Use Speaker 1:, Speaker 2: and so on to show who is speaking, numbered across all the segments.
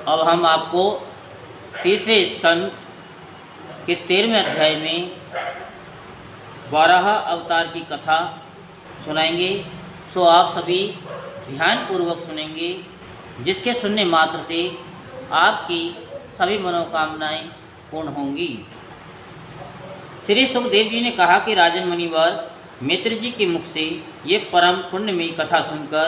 Speaker 1: अब हम आपको तीसरे स्कंद के 13वें अध्याय में 12 अवतार की कथा सुनाएंगे। सो आप सभी ध्यानपूर्वक सुनेंगे, जिसके सुनने मात्र से आपकी सभी मनोकामनाएं पूर्ण होंगी। श्री सुखदेव जी ने कहा कि राजन मुनिवर, मित्र जी के मुख से ये परम पुण्यमयी कथा सुनकर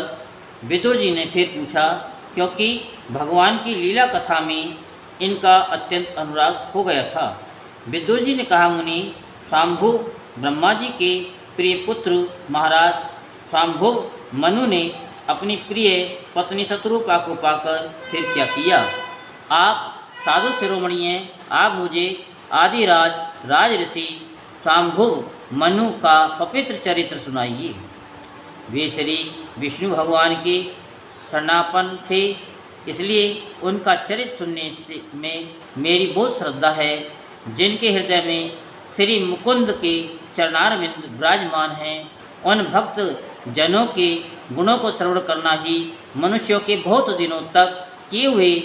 Speaker 1: विदुर जी ने फिर पूछा, क्योंकि भगवान की लीला कथा में इनका अत्यंत अनुराग हो गया था। विदुर जी ने कहा, मुनि, स्वाम्भु ब्रह्मा जी के प्रिय पुत्र महाराज स्वाम्भु मनु ने अपनी प्रिय पत्नी शत्रुपा को पाकर फिर क्या किया? आप साधु शिरोमणि हैं, आप मुझे आदिराज राजऋषि स्वाम्भु मनु का पवित्र चरित्र सुनाइए। वे श्री विष्णु भगवान के शरणापन्न थे, इसलिए उनका चरित्र सुनने से में मेरी बहुत श्रद्धा है। जिनके हृदय में श्री मुकुंद के चरणारविंद विराजमान हैं, उन भक्त जनों के गुणों को श्रवण करना ही मनुष्यों के बहुत दिनों तक किए हुए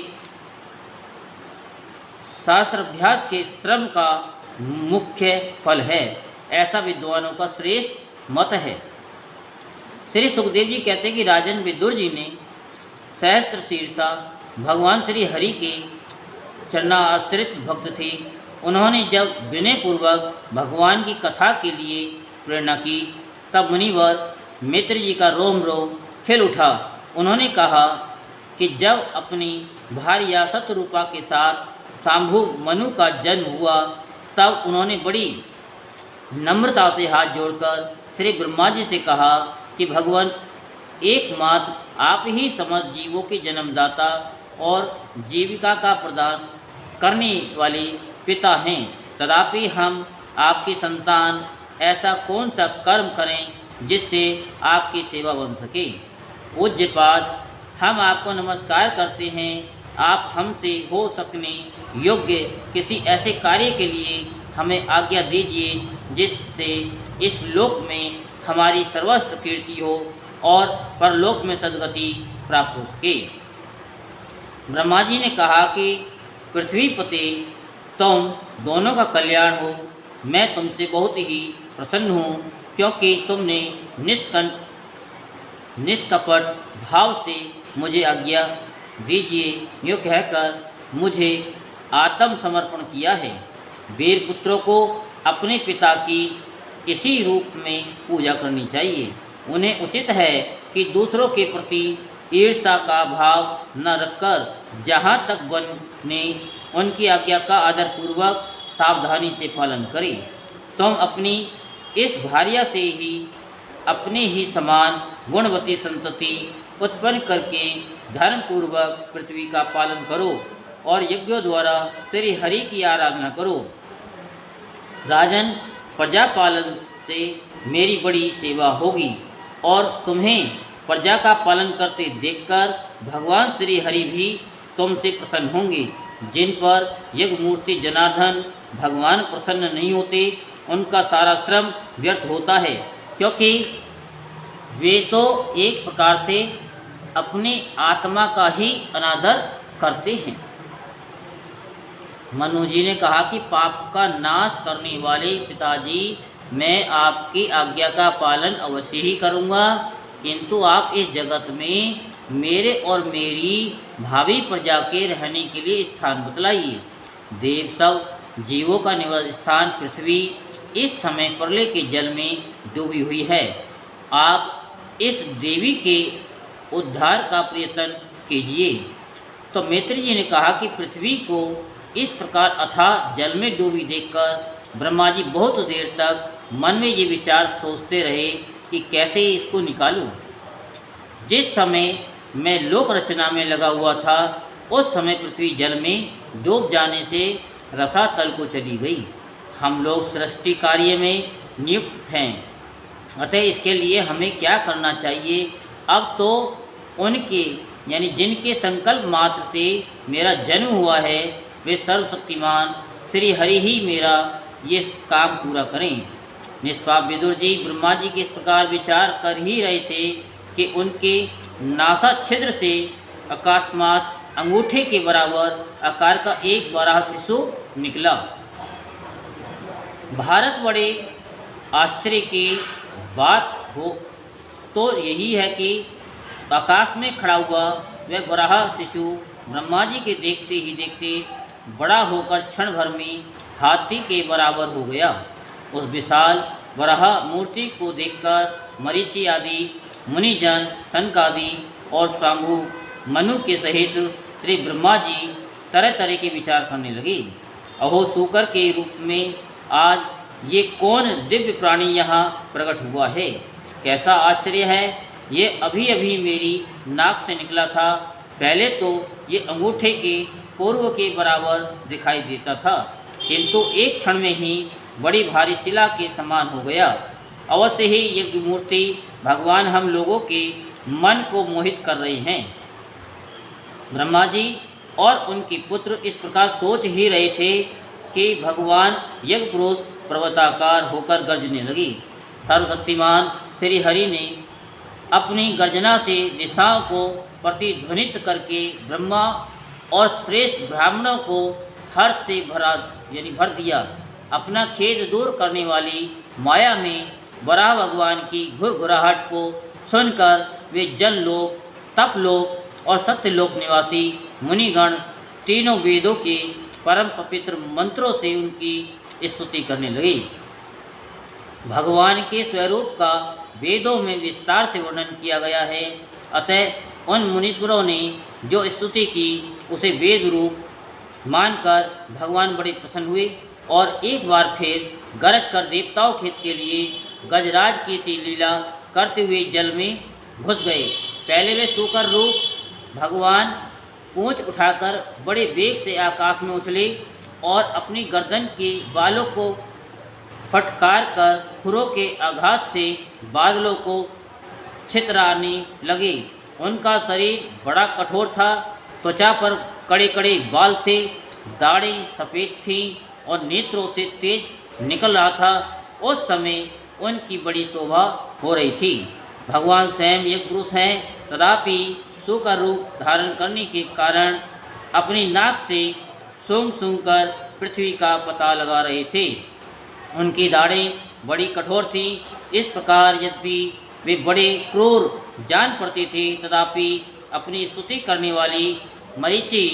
Speaker 1: शास्त्राभ्यास के श्रम का मुख्य फल है, ऐसा विद्वानों का श्रेष्ठ मत है। श्री सुखदेव जी कहते हैं कि राजन विदुर जी ने सहस्त्र शीर्षा भगवान श्री हरि के चरणाश्रित भक्त थे। उन्होंने जब विनयपूर्वक भगवान की कथा के लिए प्रेरणा की, तब मुनिवर मित्र जी का रोम रोम खिल उठा। उन्होंने कहा कि जब अपनी भार्या शत्रुपा के साथ स्वाम्भु मनु का जन्म हुआ, तब उन्होंने बड़ी नम्रता से हाथ जोड़कर श्री ब्रह्मा जी से कहा कि भगवान एकमात्र आप ही समस्त जीवों के जन्मदाता और जीविका का प्रदान करने वाले पिता हैं। तथापि हम आपकी संतान ऐसा कौन सा कर्म करें जिससे आपकी सेवा बन सके? पूज्यपाद, हम आपको नमस्कार करते हैं। आप हमसे हो सकने योग्य किसी ऐसे कार्य के लिए हमें आज्ञा दीजिए, जिससे इस लोक में हमारी सर्वस्व कीर्ति हो और परलोक में सद्गति प्राप्त हो सके। ब्रह्मा जी ने कहा कि पृथ्वीपते, तुम दोनों का कल्याण हो। मैं तुमसे बहुत ही प्रसन्न हूँ, क्योंकि तुमने निष्कपट भाव से मुझे आज्ञा दीजिए यूँ कहकर मुझे आत्मसमर्पण किया है। वीर पुत्रों को अपने पिता की इसी रूप में पूजा करनी चाहिए। उन्हें उचित है कि दूसरों के प्रति ईर्ष्या का भाव न रखकर जहाँ तक बने उनकी आज्ञा का आदरपूर्वक सावधानी से पालन करें। तुम अपनी इस भार्या से ही अपने ही समान गुणवती संतति उत्पन्न करके धर्मपूर्वक पृथ्वी का पालन करो और यज्ञों द्वारा श्री हरि की आराधना करो। राजन, प्रजा पालन से मेरी बड़ी सेवा होगी और तुम्हें प्रजा का पालन करते देखकर भगवान श्री हरि भी तुमसे प्रसन्न होंगे। जिन पर यज्ञमूर्ति जनार्दन भगवान प्रसन्न नहीं होते, उनका सारा श्रम व्यर्थ होता है, क्योंकि वे तो एक प्रकार से अपने आत्मा का ही अनादर करते हैं। मनु जी ने कहा कि पाप का नाश करने वाले पिताजी, मैं आपकी आज्ञा का पालन अवश्य ही करूँगा, किंतु आप इस जगत में मेरे और मेरी भावी प्रजा के रहने के लिए स्थान बतलाइए। देव सब जीवों का निवास स्थान पृथ्वी इस समय प्रलय के जल में डूबी हुई है। आप इस देवी के उद्धार का प्रयत्न कीजिए। तो मित्र जी ने कहा कि पृथ्वी को इस प्रकार अथाह जल में डूबी देखकर ब्रह्मा जी बहुत देर तक मन में ये विचार सोचते रहे कि कैसे इसको निकालूं। जिस समय मैं लोक रचना में लगा हुआ था, उस समय पृथ्वी जल में डूब जाने से रसातल को चली गई। हम लोग सृष्टि कार्य में नियुक्त हैं, अतः इसके लिए हमें क्या करना चाहिए? अब तो उनके यानी जिनके संकल्प मात्र से मेरा जन्म हुआ है, वे सर्वशक्तिमान श्री हरि ही मेरा ये काम पूरा करें। निष्पाप विदुर जी ब्रह्मा जी के इस प्रकार विचार कर ही रहे थे कि उनके नासा छिद्र से अकस्मात अंगूठे के बराबर आकार का एक बराह शिशु निकला। भारत बड़े आश्चर्य की बात हो तो यही है कि आकाश में खड़ा हुआ वह बराह शिशु ब्रह्मा जी के देखते ही देखते बड़ा होकर क्षण भर में हाथी के बराबर हो गया। उस विशाल बराह मूर्ति को देखकर मरीचि आदि मुनिजन, सनकादि और स्वांभु मनु के सहित श्री ब्रह्मा जी तरह तरह के विचार करने लगे। अहो, शूकर के रूप में आज ये कौन दिव्य प्राणी यहाँ प्रकट हुआ है? कैसा आश्चर्य है! ये अभी अभी मेरी नाक से निकला था। पहले तो ये अंगूठे के पूर्व के बराबर दिखाई देता था, किंतु एक क्षण में ही बड़ी भारी शिला के समान हो गया। अवश्य ही ये मूर्ति भगवान हम लोगों के मन को मोहित कर रही हैं। ब्रह्मा जी और उनके पुत्र इस प्रकार सोच ही रहे थे कि भगवान यज्ञ पुरुष पर्वताकार होकर गर्जने लगी। सर्वशक्तिमान श्री हरि ने अपनी गर्जना से दिशाओं को प्रतिध्वनित करके ब्रह्मा और श्रेष्ठ ब्राह्मणों को हर्ष से भर दिया। अपना खेद दूर करने वाली माया में वराह भगवान की घुरघुराहट को सुनकर वे जल लोक, तप लोक और सत्यलोक निवासी मुनिगण तीनों वेदों के परम पवित्र मंत्रों से उनकी स्तुति करने लगे। भगवान के स्वरूप का वेदों में विस्तार से वर्णन किया गया है। अतः उन मुनीश्वरों ने जो स्तुति की उसे वेद रूप मानकर भगवान बड़े प्रसन्न हुए और एक बार फिर गरज कर देवताओं हित के लिए गजराज की सी लीला करते हुए जल में घुस गए। पहले वे शूकर रूप भगवान पूंछ उठाकर बड़े वेग से आकाश में उछले और अपनी गर्दन के बालों को फटकार कर खुरों के आघात से बादलों को छितराने लगे। उनका शरीर बड़ा कठोर था, त्वचा पर कड़े कड़े बाल थे, दाढ़ें सफ़ेद थीं और नेत्रों से तेज निकल रहा था। उस समय उनकी बड़ी शोभा हो रही थी। भगवान स्वयं यज्ञ पुरुष हैं, तथापि शूकर रूप धारण करने के कारण अपनी नाक से सूंघ सूंघ कर पृथ्वी का पता लगा रहे थे। उनकी दाढ़ें बड़ी कठोर थीं। इस प्रकार यद्यपि वे बड़े क्रूर जान पड़ते थे, तथापि अपनी स्तुति करने वाली मरीचि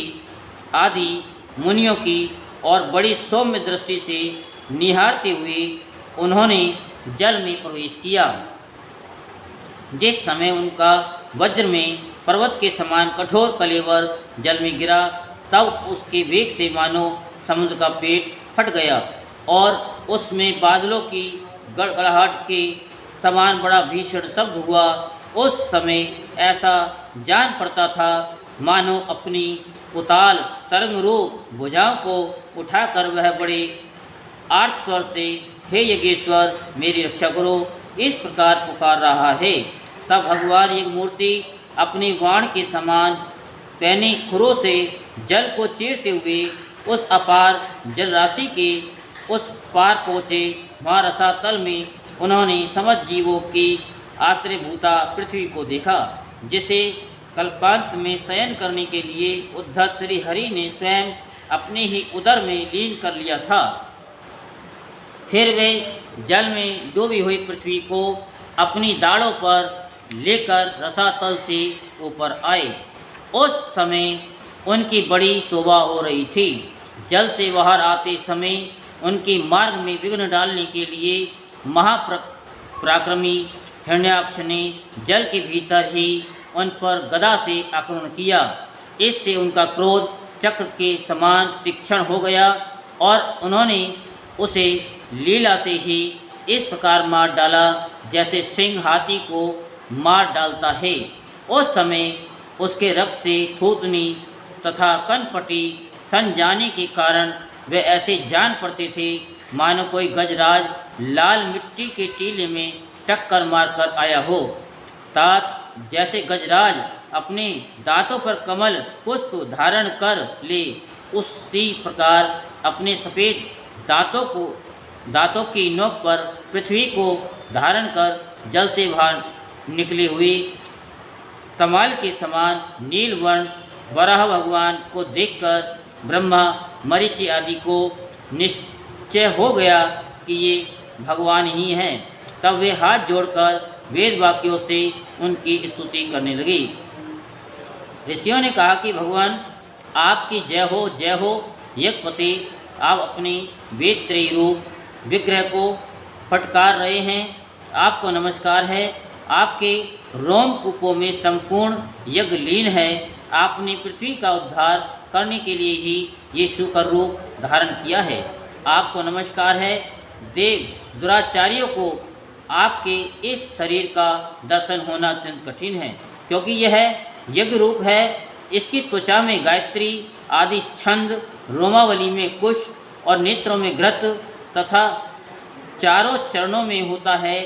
Speaker 1: आदि मुनियों की और बड़ी सौम्य दृष्टि से निहारते हुए उन्होंने जल में प्रवेश किया। जिस समय उनका वज्र में पर्वत के समान कठोर कलेवर जल में गिरा, तब उसके वेग से मानो समुद्र का पेट फट गया और उसमें बादलों की गड़गड़ाहट के समान बड़ा भीषण शब्द हुआ। उस समय ऐसा जान पड़ता था मानो अपनी उताल तरंग रूप भुजाओं को उठाकर वह बड़े आर्त स्वर से हे यज्ञेश्वर मेरी रक्षा करो, इस प्रकार पुकार रहा है। तब भगवान एक मूर्ति अपने बाण के समान पैनी खुरों से जल को चीरते हुए उस अपार जल राशि के उस पार पहुँचे। वहाँ रसातल में उन्होंने समस्त जीवों की आश्रयभूता पृथ्वी को देखा, जिसे कल्पांत में शयन करने के लिए उद्धत श्री हरि ने स्वयं अपने ही उदर में लीन कर लिया था। फिर वे जल में डूबी हुई पृथ्वी को अपनी दाढ़ों पर लेकर रसातल से ऊपर आए। उस समय उनकी बड़ी शोभा हो रही थी। जल से बाहर आते समय उनके मार्ग में विघ्न डालने के लिए महापराक्रमी हिरण्याक्ष ने जल के भीतर ही उन पर गदा से आक्रमण किया। इससे उनका क्रोध चक्र के समान तीक्ष्ण हो गया और उन्होंने उसे लीला से ही इस प्रकार मार डाला जैसे सिंह हाथी को मार डालता है। उस समय उसके रक्त से थूथनी तथा कनपटी सन जाने के कारण वे ऐसे जान पड़ते थे मानो कोई गजराज लाल मिट्टी के टीले में टक्कर मारकर आया हो। तात जैसे गजराज अपने दांतों पर कमल पुष्प धारण कर ले, उसी प्रकार अपने सफ़ेद दांतों की नोक पर पृथ्वी को धारण कर जल से बाहर निकले हुए तमाल के समान नील वर्ण वराह भगवान को देखकर ब्रह्मा मरीचि आदि को निश्चय हो गया कि ये भगवान ही हैं। तब वे हाथ जोड़कर वेद वाक्यों से उनकी स्तुति करने लगी। ऋषियों ने कहा कि भगवान आपकी जय हो यज्ञपति, आप अपने वेदत्रयी रूप विग्रह को फटकार रहे हैं, आपको नमस्कार है। आपके रोमकूपों में संपूर्ण यज्ञ लीन है। आपने पृथ्वी का उद्धार करने के लिए ही ये शुकर रूप धारण किया है। आपको नमस्कार है। देव दुराचारियों को आपके इस शरीर का दर्शन होना अत्यंत कठिन है, क्योंकि यह यज्ञ रूप है। इसकी त्वचा में गायत्री आदि छंद, रोमावली में कुश और नेत्रों में घृत तथा चारों चरणों में होता है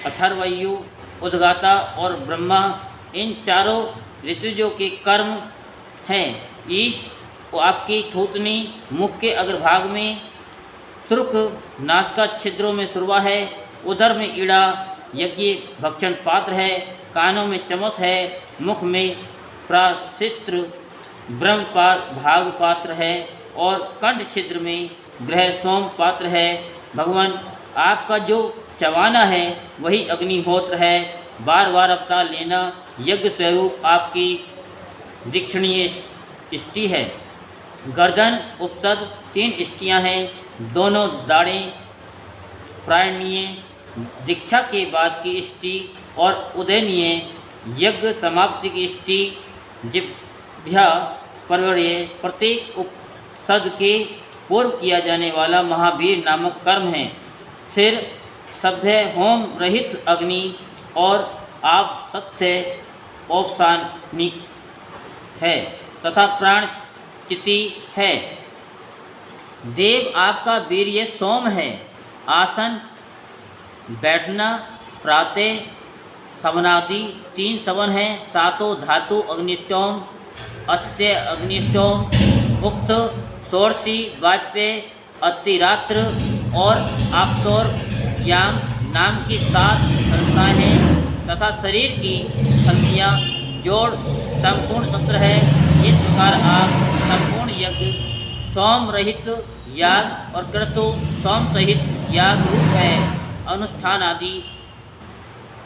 Speaker 1: अथर्वयु, उद्गाता और ब्रह्मा। इन चारों ऋतुजों के कर्म हैं। ईश आपकी थूतनी, मुख के अग्रभाग में सुर्ख, नासिका छिद्रों में सुरवा है, उदर में ईड़ा यज्ञ भक्षण पात्र है, कानों में चमस है, मुख में प्राशित्र ब्रह्म भाग पात्र है और कंठ छिद्र में ग्रह सोम पात्र है। भगवान आपका जो चवाना है वही अग्निहोत्र है। बार बार अवतार लेना यज्ञ स्वरूप आपकी दीक्षणीय इष्टि है। गर्दन उपसद 3 इष्टियाँ हैं, दोनों दाढ़ें प्रायणीय, दीक्षा के बाद की इष्टि और उदयनीय, यज्ञ समाप्ति की इष्टि, जिह्वा परवड़े। प्रत्येक उपसद के पूर्व किया जाने वाला महावीर नामक कर्म है। सिर सभ्य होम रहित अग्नि और आप सत्य औपसानिक है तथा प्राण चिति है। देव आपका वीर्य सोम है। आसन बैठना प्रातः सवनादि 3 सवन है। सातों धातु अग्निष्टोम, अत्य अग्निष्टोम, उक्त षोडशी वाजपेय, अतिरात्र और आपतौर याम नाम की 7 संस्थाएँ हैं तथा शरीर की संधियाँ जोड़ संपूर्ण सत्र है। इस प्रकार आप संपूर्ण यज्ञ सोम रहित याग और क्रतु सोम सहित याग रूप है। अनुष्ठान आदि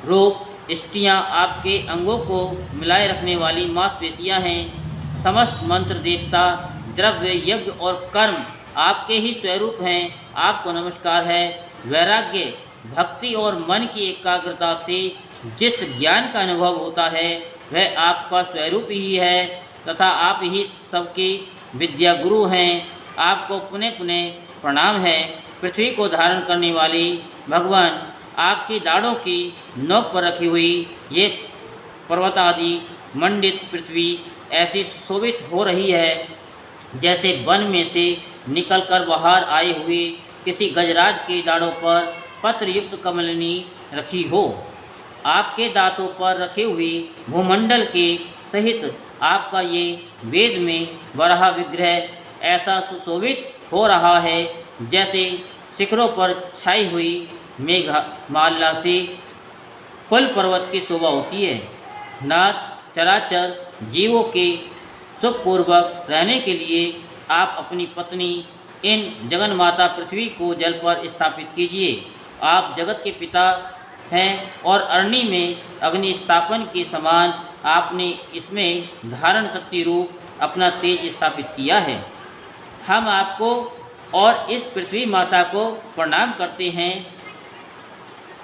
Speaker 1: रूप इष्टियाँ आपके अंगों को मिलाए रखने वाली मांसपेशियाँ हैं। समस्त मंत्र देवता द्रव्य यज्ञ और कर्म आपके ही स्वरूप हैं। आपको नमस्कार है। वैराग्य भक्ति और मन की एकाग्रता से जिस ज्ञान का अनुभव होता है वह आपका स्वरूप ही है तथा आप ही सबके विद्या गुरु हैं। आपको पुनः पुनः प्रणाम है। पृथ्वी को धारण करने वाले भगवान आपकी दाढ़ों की नोक पर रखी हुई ये पर्वत आदि मंडित पृथ्वी ऐसी शोभित हो रही है जैसे वन में से निकलकर बाहर आए हुए किसी गजराज के दाढ़ों पर पत्रयुक्त कमलनी रखी हो। आपके दांतों पर रखे हुए भूमंडल के सहित आपका ये वेद में वराह विग्रह ऐसा सुशोभित हो रहा है जैसे शिखरों पर छाई हुई मेघमाला से कुल पर्वत की शोभा होती है। नाथ चराचर जीवों के सुखपूर्वक रहने के लिए आप अपनी पत्नी इन जगन माता पृथ्वी को जल पर स्थापित कीजिए। आप जगत के पिता हैं और अरणी में अग्नि स्थापन के समान आपने इसमें धारण शक्ति रूप अपना तेज स्थापित किया है। हम आपको और इस पृथ्वी माता को प्रणाम करते हैं।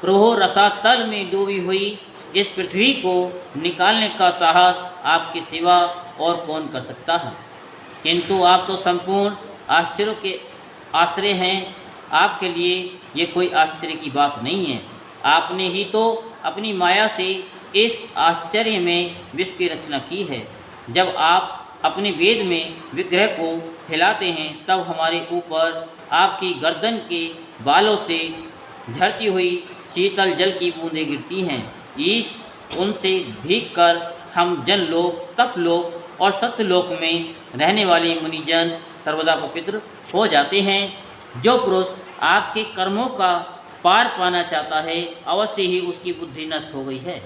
Speaker 1: प्रभु रसातल में डूबी हुई इस पृथ्वी को निकालने का साहस आपके सिवा और कौन कर सकता है। किंतु आप तो संपूर्ण आश्चर्य के आश्रय हैं। आपके लिए ये कोई आश्चर्य की बात नहीं है। आपने ही तो अपनी माया से इस आश्चर्य में विश्व की रचना की है। जब आप अपने वेद में विग्रह को हिलाते हैं तब हमारे ऊपर आपकी गर्दन के बालों से झरती हुई शीतल जल की बूंदें गिरती हैं। ईश उनसे भीग कर हम जनलोक, तपलोक और सत्यलोक में रहने वाले मुनिजन सर्वदा पवित्र हो जाते हैं। जो पुरुष आपके कर्मों का पार पाना चाहता है अवश्य ही उसकी बुद्धि नष्ट हो गई है।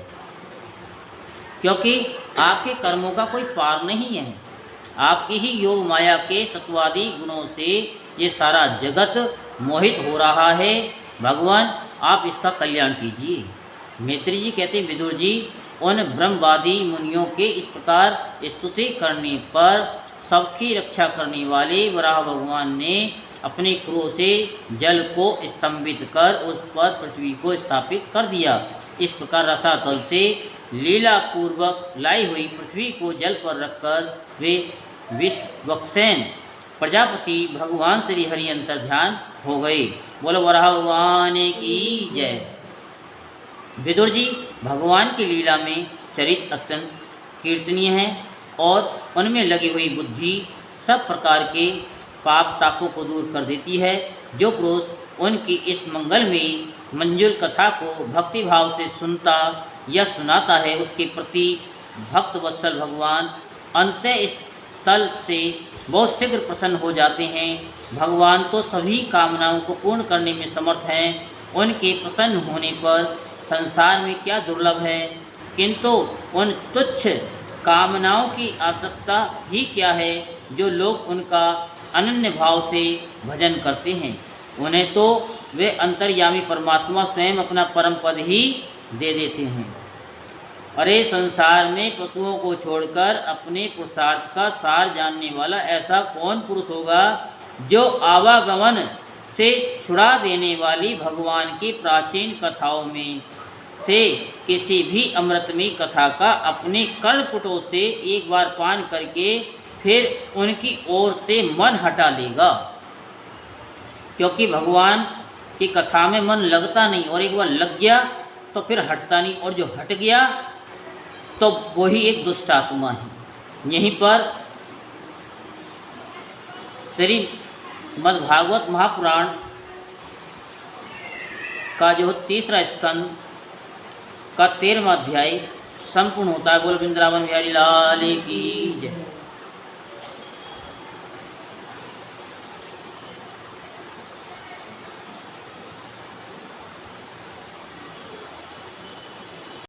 Speaker 1: क्योंकि आपके कर्मों का कोई पार नहीं है। आपकी ही योग माया के सत्वादी गुणों से ये सारा जगत मोहित हो रहा है। भगवान आप इसका कल्याण कीजिए। मैत्री जी कहते हैं, विदुर जी, उन ब्रह्मवादी मुनियों के इस प्रकार स्तुति करने पर सबकी रक्षा करने वाले वराह भगवान ने अपने क्रोध से जल को स्तंभित कर उस पर पृथ्वी को स्थापित कर दिया। इस प्रकार रसातल से लीला पूर्वक लाई हुई पृथ्वी को जल पर रखकर वे विश्वक्सेन प्रजापति भगवान श्री हरि अंतर ध्यान हो गए। बोलो वराह भगवान की जय। विदुर जी, भगवान की लीला में चरित्र अत्यंत कीर्तनीय है और उनमें लगी हुई बुद्धि सब प्रकार के पाप तापों को दूर कर देती है। जो पुरुष उनकी इस मंगलमयी मंजुल कथा को भक्ति भाव से सुनता या सुनाता है, उसके प्रति भक्त वत्सल भगवान अंतः स्थल से बहुत शीघ्र प्रसन्न हो जाते हैं। भगवान तो सभी कामनाओं को पूर्ण करने में समर्थ हैं। उनके प्रसन्न होने पर संसार में क्या दुर्लभ है, किंतु उन तुच्छ कामनाओं की आवश्यकता ही क्या है जो लोग उनका अनन्य भाव से भजन करते हैं। उन्हें तो वे अंतर्यामी परमात्मा स्वयं अपना परम पद ही दे देते हैं। अरे संसार में पशुओं को छोड़कर अपने पुरुषार्थ का सार जानने वाला ऐसा कौन पुरुष होगा जो आवागमन से छुड़ा देने वाली भगवान की प्राचीन कथाओं में से किसी भी अमृतमयी कथा का अपने कर्णपुटों से एक बार पान करके फिर उनकी ओर से मन हटा लेगा। क्योंकि भगवान की कथा में मन लगता नहीं, और एक बार लग गया तो फिर हटता नहीं, और जो हट गया तो वही एक दुष्ट आत्मा है। यहीं पर श्री मद्भागवत महापुराण का जो 3रा स्कंद का 13वां अध्याय संपूर्ण होता है। बोल वृंदावन बिहारी लाल की जय।